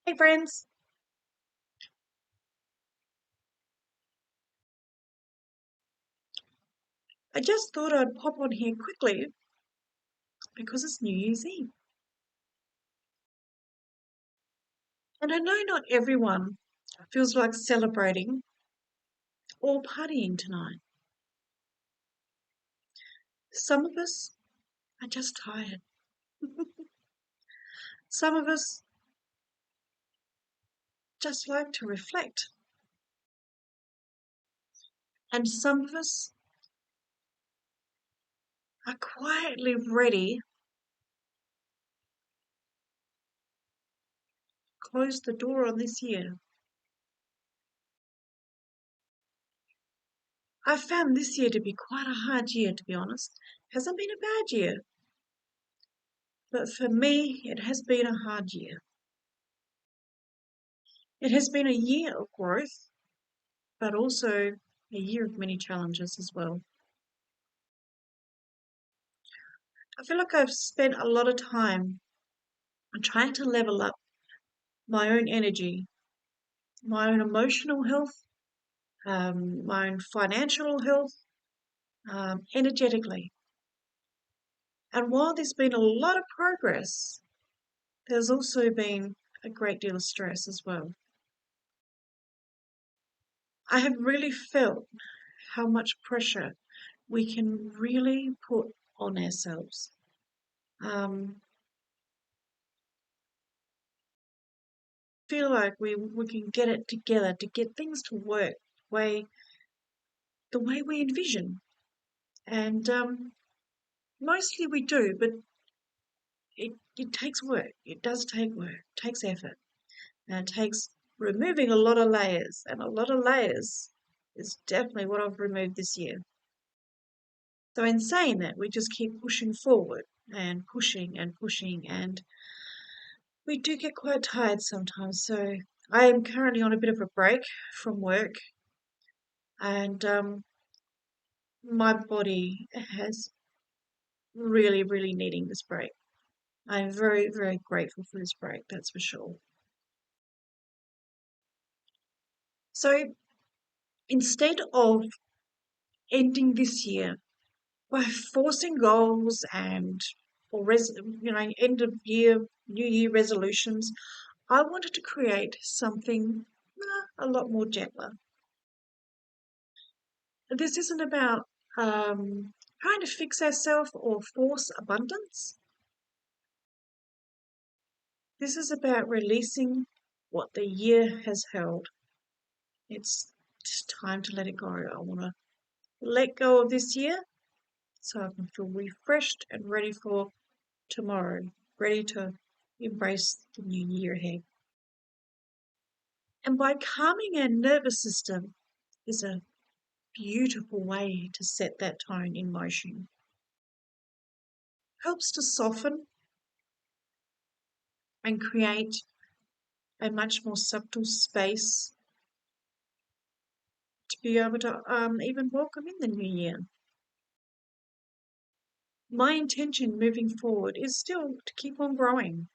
Hey friends, I just thought I'd pop on here quickly because it's New Year's Eve. And I know not everyone feels like celebrating or partying tonight. Some of us are just tired. Some of us just like to reflect. And some of us are quietly ready to close the door on this year. I found this year to be quite a hard year, to be honest. Hasn't been a bad year, but for me, it has been a hard year. It has been a year of growth, but also a year of many challenges as well. I feel like I've spent a lot of time on trying to level up my own energy, my own emotional health, my own financial health, energetically. And while there's been a lot of progress, there's also been a great deal of stress as well. I have really felt how much pressure we can really put on ourselves. Um, feel like we can get it together to get things to work the way we envision. And mostly we do, but it takes work. It does take work. It takes effort. And it takes removing a lot of layers. And a lot of layers is definitely what I've removed this year. So in saying that, we just keep pushing forward and pushing and pushing. And we do get quite tired sometimes. So I am currently on a bit of a break from work. And my body has really, really needing this break. I'm very, very grateful for this break, that's for sure. So instead of ending this year by forcing goals and end of year, new year resolutions, I wanted to create something a lot more gentler. This isn't about trying to fix ourselves or force abundance. This is about releasing what the year has held. It's just time to let it go. I want to let go of this year so I can feel refreshed and ready for tomorrow, ready to embrace the new year ahead. And by calming our nervous system is a beautiful way to set that tone in motion. Helps to soften and create a much more subtle space to be able to even welcome in the new year. My intention moving forward is still to keep on growing,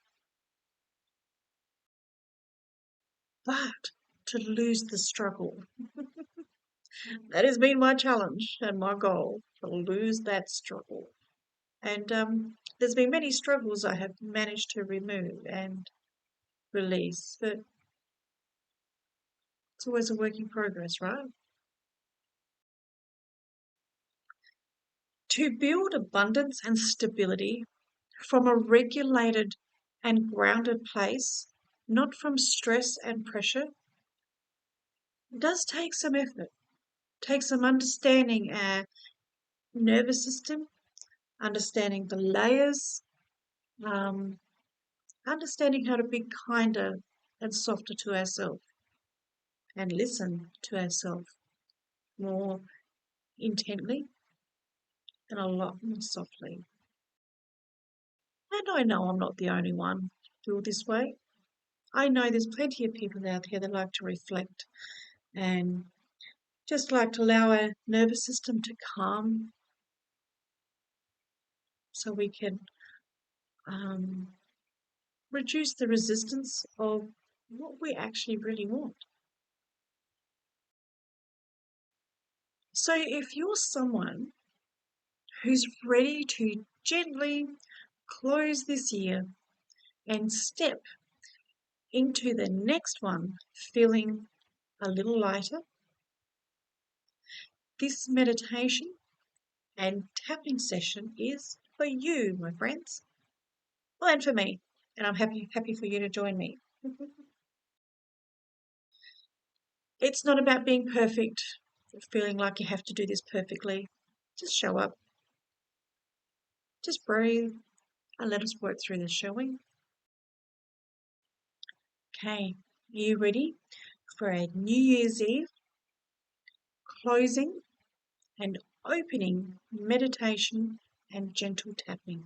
but to lose the struggle. That has been my challenge and my goal, to lose that struggle. And there's been many struggles I have managed to remove and release, but it's always a work in progress, right? To build abundance and stability from a regulated and grounded place, not from stress and pressure, does take some effort, takes some understanding our nervous system, understanding the layers, um, understanding how to be kinder and softer to ourselves and listen to ourselves more intently and a lot more softly. And I know I'm not the only one who feel this way. I know there's plenty of people out there that like to reflect and just like to allow our nervous system to calm so we can um, reduce the resistance of what we actually really want. So if you're someone who's ready to gently close this year and step into the next one feeling a little lighter, this meditation and tapping session is for you, my friends. Well, and for me. And I'm happy for you to join me. It's not about being perfect, or feeling like you have to do this perfectly. Just show up. Just breathe and let us work through this, shall we? Okay, are you ready for a New Year's Eve closing and opening meditation and gentle tapping?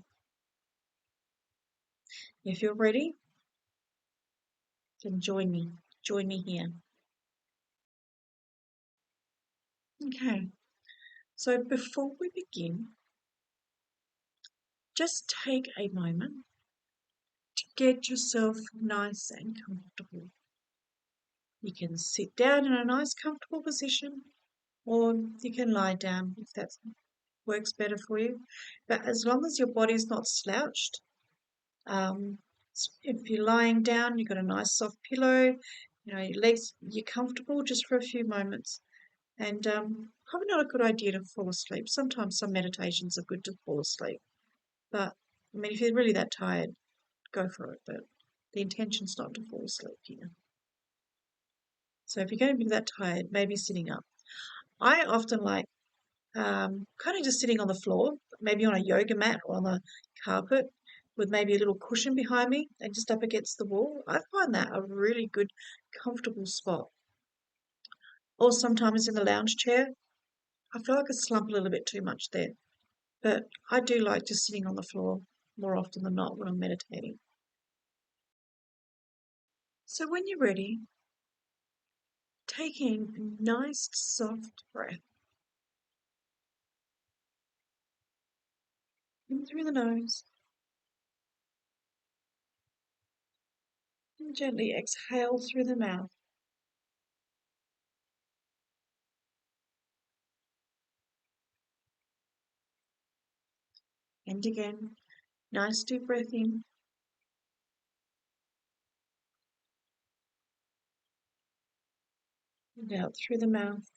If you're ready, then join me. Join me here. Okay, so before we begin, just take a moment to get yourself nice and comfortable. You can sit down in a nice comfortable position, or you can lie down if that works better for you. But as long as your body's not slouched, um, if you're lying down, you've got a nice soft pillow, your legs, you're comfortable just for a few moments. And probably not a good idea to fall asleep. Sometimes some meditations are good to fall asleep. But, I mean, if you're really that tired, go for it. But the intention's not to fall asleep here. So if you're going to be that tired, maybe sitting up. I often like kind of just sitting on the floor, maybe on a yoga mat or on the carpet with maybe a little cushion behind me and just up against the wall. I find that a really good, comfortable spot. Or sometimes in the lounge chair. I feel like I slump a little bit too much there. But I do like just sitting on the floor more often than not when I'm meditating. So when you're ready, take in a nice soft breath in through the nose and gently exhale through the mouth. And again, nice deep breath in and out through the mouth.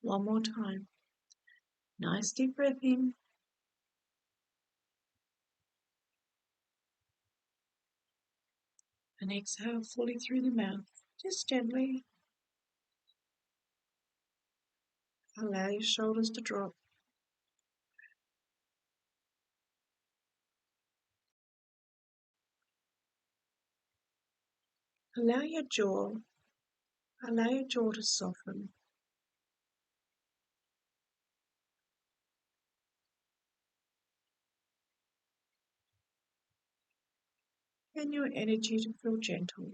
One more time. Nice deep breath in and exhale fully through the mouth. Just gently allow your shoulders to drop. Allow your jaw, allow your jaw to soften. And your energy to feel gentle.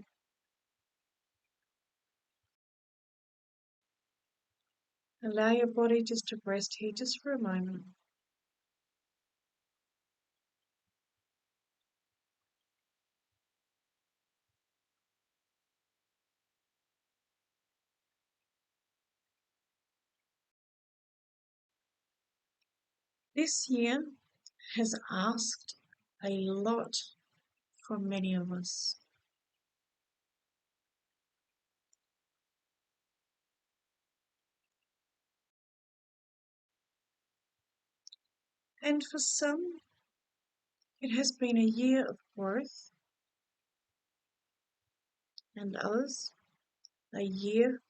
Allow your body just to rest here just for a moment. This year has asked a lot from many of us. And for some, it has been a year of growth, and others, a year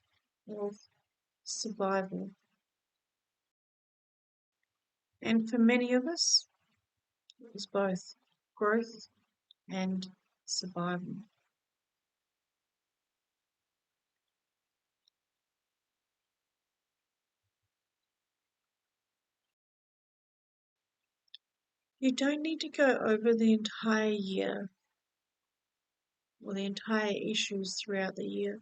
of survival. And for many of us, it was both growth and survival. You don't need to go over the entire year or the entire issues throughout the year,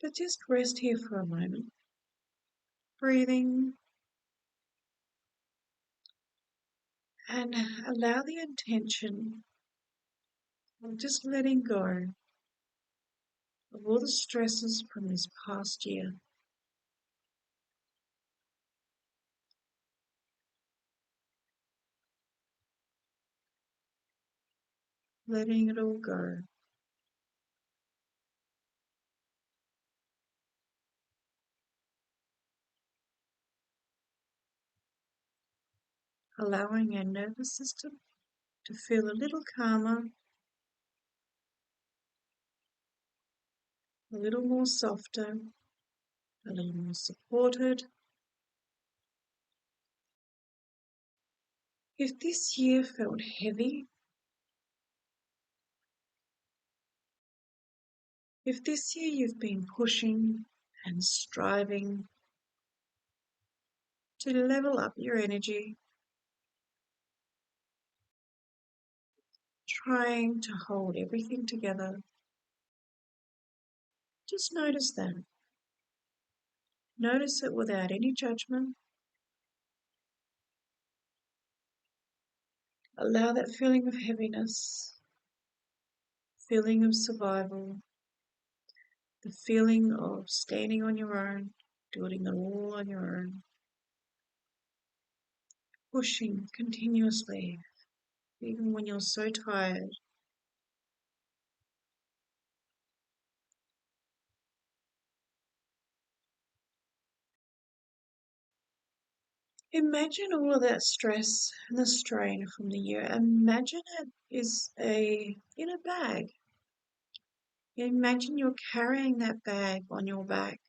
but just rest here for a moment breathing, and allow the intention of just letting go of all the stresses from this past year. Letting it all go. Allowing our nervous system to feel a little calmer, a little more softer, a little more supported. If this year felt heavy, if this year you've been pushing and striving to level up your energy, trying to hold everything together, just notice that. Notice it without any judgment. Allow that feeling of heaviness, feeling of survival, the feeling of standing on your own, doing it all on your own, pushing continuously, even when you're so tired. Imagine all of that stress and the strain from the year. Imagine it is in a bag. Imagine you're carrying that bag on your back.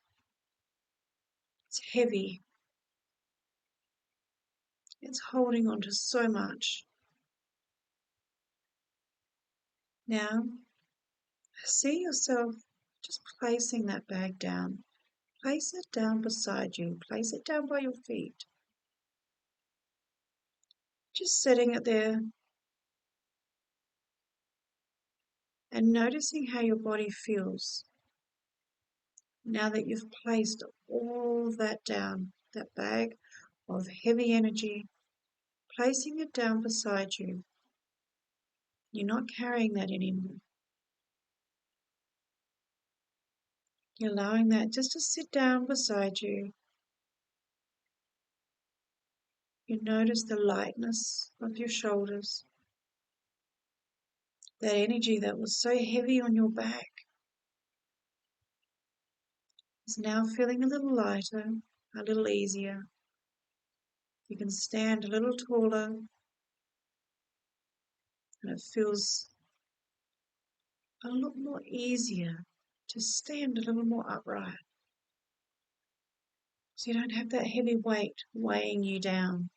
It's heavy. It's holding on to so much. Now, see yourself just placing that bag down. Place it down beside you. Place it down by your feet. Just setting it there and noticing how your body feels now that you've placed all of that down, that bag of heavy energy, placing it down beside you. You're not carrying that anymore. You're allowing that just to sit down beside you. You notice the lightness of your shoulders, that energy that was so heavy on your back is now feeling a little lighter, a little easier. You can stand a little taller, and it feels a lot more easier to stand a little more upright. So you don't have that heavy weight weighing you down.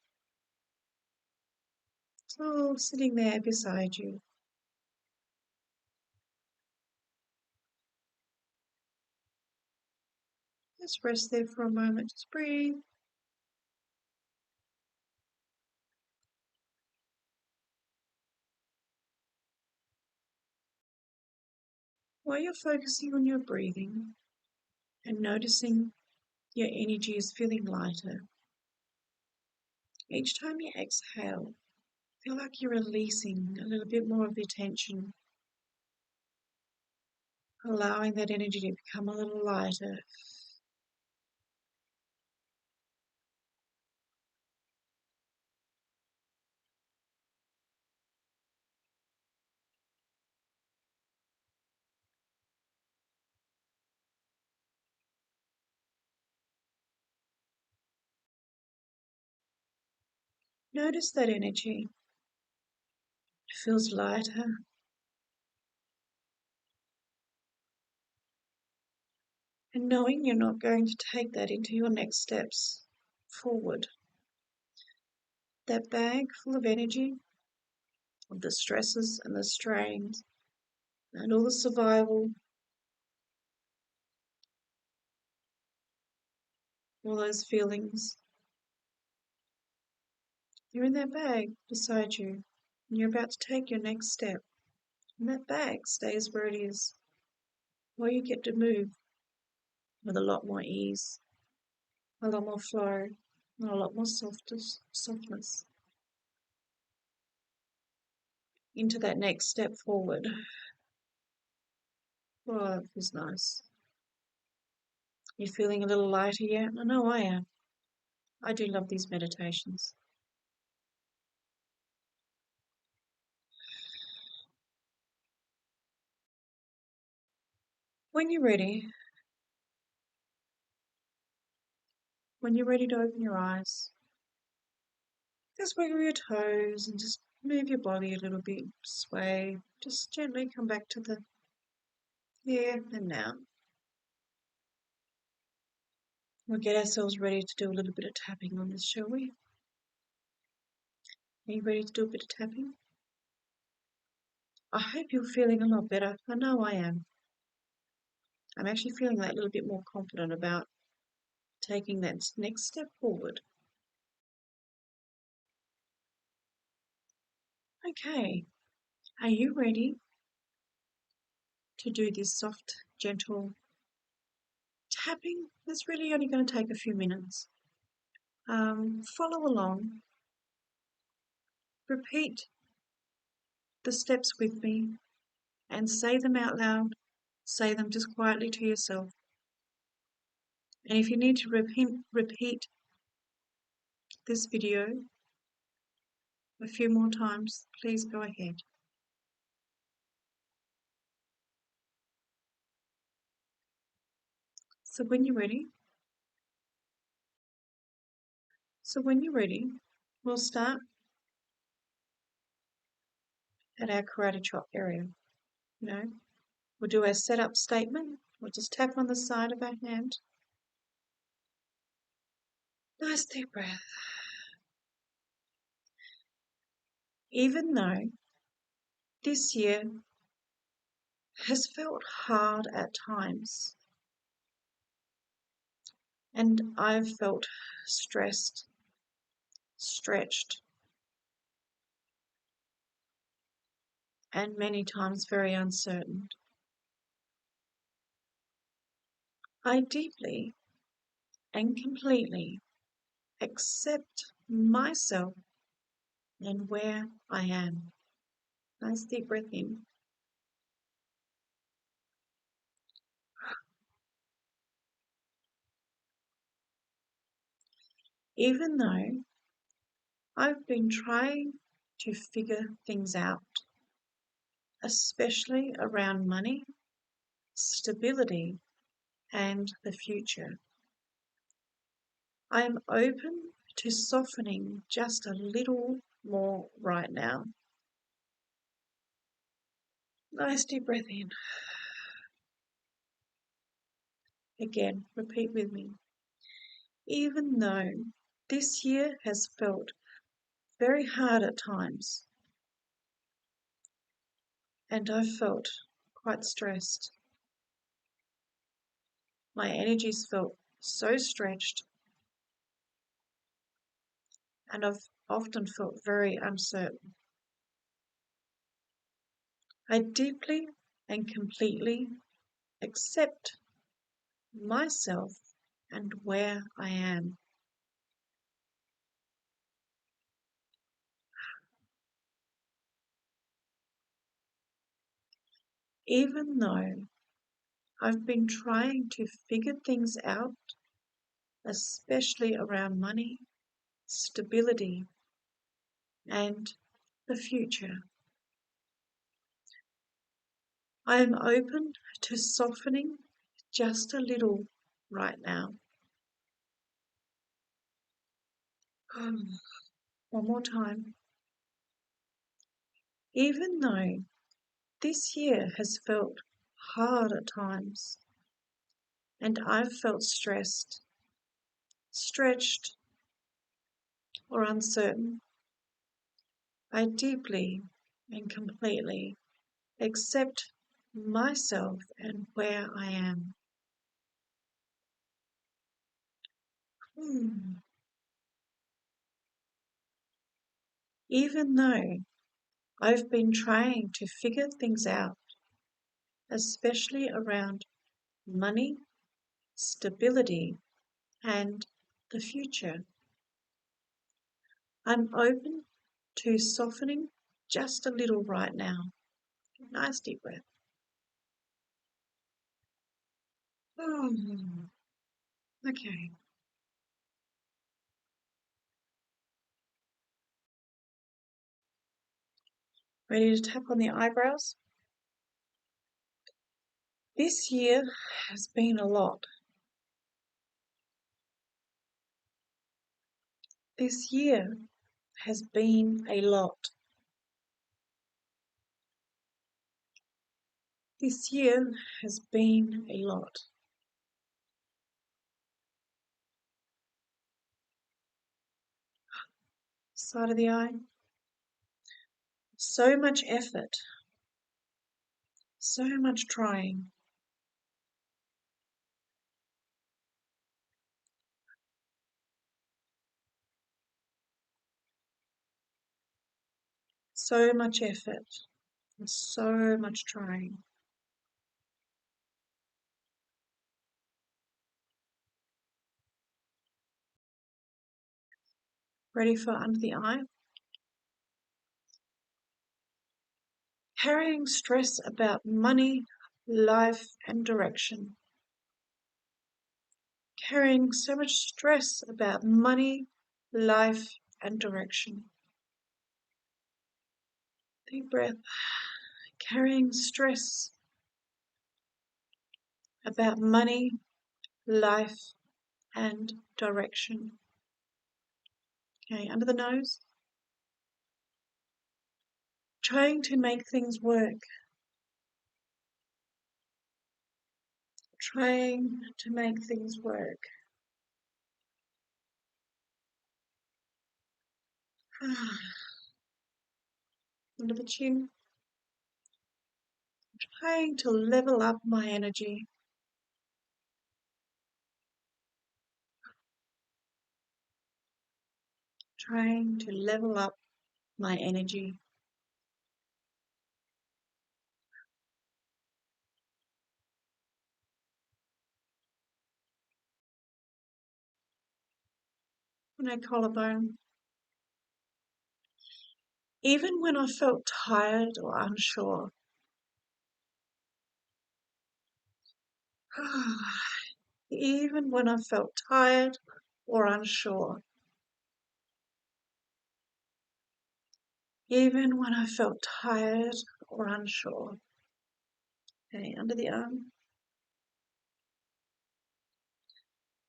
It's all sitting there beside you. Just rest there for a moment. Just breathe. While you're focusing on your breathing and noticing your energy is feeling lighter, each time you exhale, feel like you're releasing a little bit more of the tension, allowing that energy to become a little lighter. Notice that energy. It feels lighter. And knowing you're not going to take that into your next steps forward. That bag full of energy, of the stresses and the strains, and all the survival, all those feelings, they're in that bag beside you. And you're about to take your next step. And that bag stays where it is, while you get to move with a lot more ease, a lot more flow, and a lot more softness into that next step forward. Oh, that feels nice. You feeling a little lighter yet? I know I am. I do love these meditations. When you're ready, to open your eyes, just wiggle your toes and just move your body a little bit, sway. Just gently come back to the here and now. We'll get ourselves ready to do a little bit of tapping on this, shall we? Are you ready to do a bit of tapping? I hope you're feeling a lot better. I know I am. I'm actually feeling that little bit more confident about taking that next step forward. Okay, are you ready to do this soft, gentle tapping? That's really only going to take a few minutes. Follow along. Repeat the steps with me and say them out loud. Say them just quietly to yourself. And if you need to repeat this video a few more times, please go ahead. So when you're ready, we'll start at our karate chop area. We'll do our setup statement. We'll just tap on the side of our hand. Nice deep breath. Even though this year has felt hard at times, and I've felt stressed, stretched, and many times very uncertain, I deeply and completely accept myself and where I am. Nice deep breath in. Even though I've been trying to figure things out, especially around money, stability, and the future, I am open to softening just a little more right now. Nice deep breath in. Again, repeat with me. Even though this year has felt very hard at times, and I've felt quite stressed, my energies felt so stretched, and I've often felt very uncertain. I deeply and completely accept myself and where I am. Even though I've been trying to figure things out, especially around money, stability, and the future, I am open to softening just a little right now. One more time. Even though this year has felt hard at times, and I've felt stressed, stretched, or uncertain, I deeply and completely accept myself and where I am. Even though I've been trying to figure things out, especially around money, stability, and the future. I'm open to softening just a little right now. Nice deep breath. Okay. Ready to tap on the eyebrows? This year has been a lot. This year has been a lot. This year has been a lot. Side of the eye. So much effort. So much trying. So much effort. And so much trying. Ready for under the eye? Carrying stress about money, life, and direction. Carrying so much stress about money, life, and direction. Deep breath. Carrying stress about money, life, and direction. Okay, under the nose. Trying to make things work. Trying to make things work. Under the chin. Trying to level up my energy. Trying to level up my energy. My collarbone. Even when I felt tired or unsure. Even when I felt tired or unsure. Even when I felt tired or unsure. Okay, under the arm.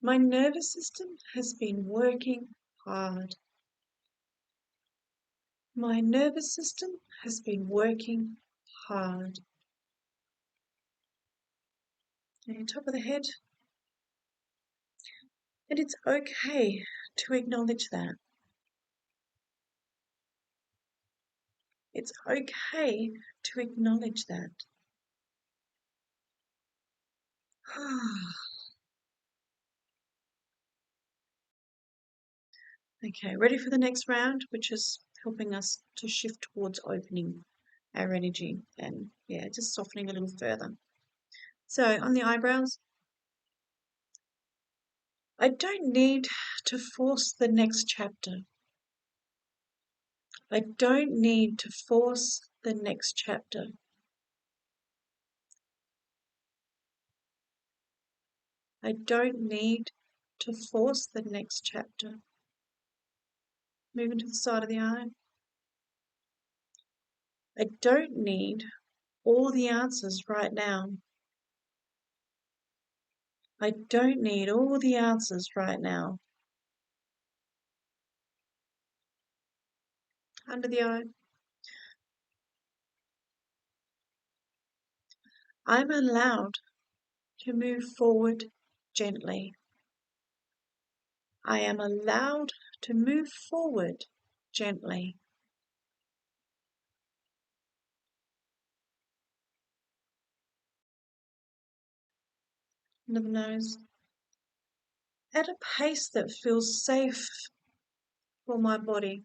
My nervous system has been working hard. My nervous system has been working hard. Okay, top of the head. And it's okay to acknowledge that. It's okay to acknowledge that. Okay, ready for the next round, which is helping us to shift towards opening our energy and, yeah, just softening a little further. So on the eyebrows, I don't need to force the next chapter. I don't need to force the next chapter. I don't need to force the next chapter. Moving to the side of the eye. I don't need all the answers right now. I don't need all the answers right now. Under the eye. I'm allowed to move forward gently. I am allowed to move forward gently. Under the nose. At a pace that feels safe for my body.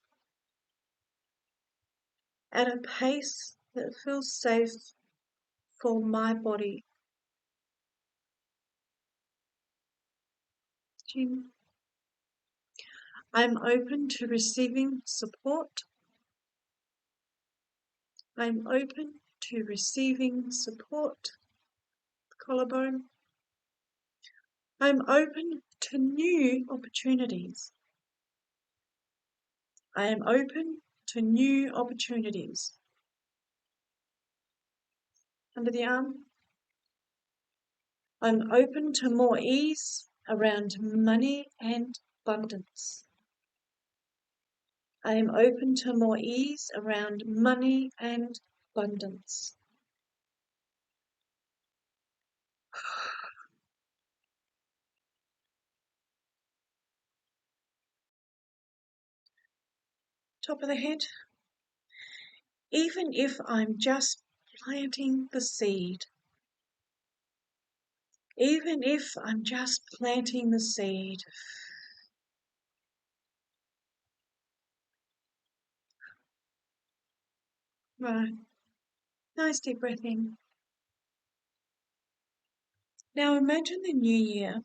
At a pace that feels safe for my body. Chin. I'm open to receiving support. I'm open to receiving support. Collarbone. I'm open to new opportunities. I am open to new opportunities. Under the arm. I'm open to more ease around money and abundance. I am open to more ease around money and abundance. Top of the head. Even if I'm just planting the seed. Even if I'm just planting the seed. Right. Nice deep breath in. Now imagine the new year.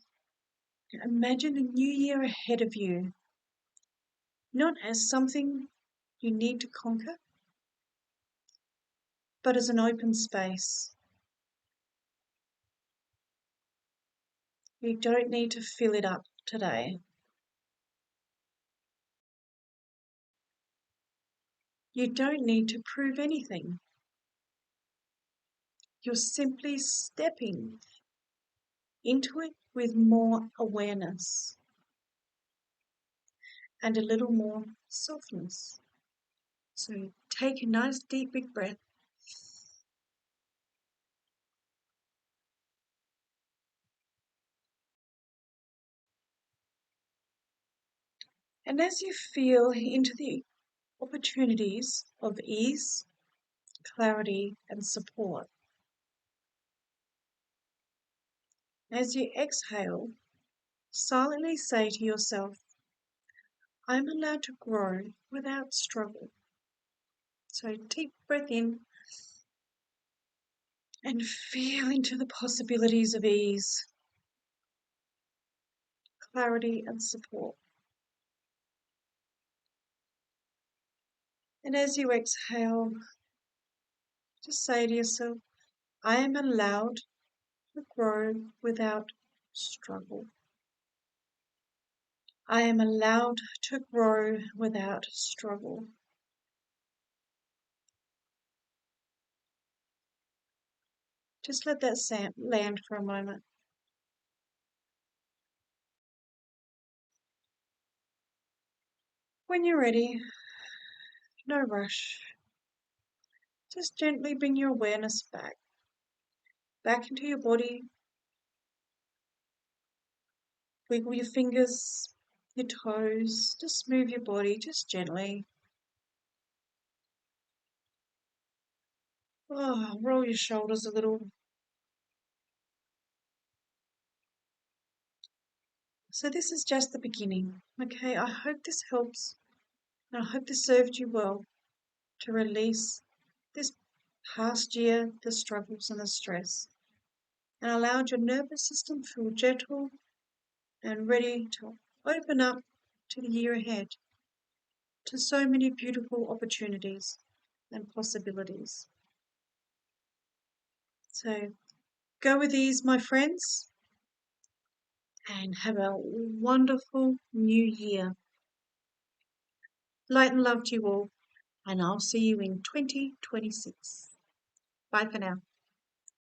Imagine the new year ahead of you. Not as something you need to conquer, but as an open space. You don't need to fill it up today. You don't need to prove anything. You're simply stepping into it with more awareness and a little more softness. So take a nice deep big breath. And as you feel into the opportunities of ease, clarity, and support, as you exhale, silently say to yourself, I'm allowed to grow without struggle. So deep breath in and feel into the possibilities of ease, clarity, and support. And as you exhale, just say to yourself, I am allowed to grow without struggle. I am allowed to grow without struggle. Just let that land for a moment. When you're ready, no rush. Just gently bring your awareness back into your body. Wiggle your fingers, your toes, just move your body, just gently. Oh, roll your shoulders a little. So this is just the beginning, okay? I hope this helps, and I hope this served you well to release this past year, the struggles and the stress, and allowed your nervous system to feel gentle and ready to open up to the year ahead, to so many beautiful opportunities and possibilities. So go with ease, my friends, and have a wonderful new year. Light and love to you all, and I'll see you in 2026. Bye for now.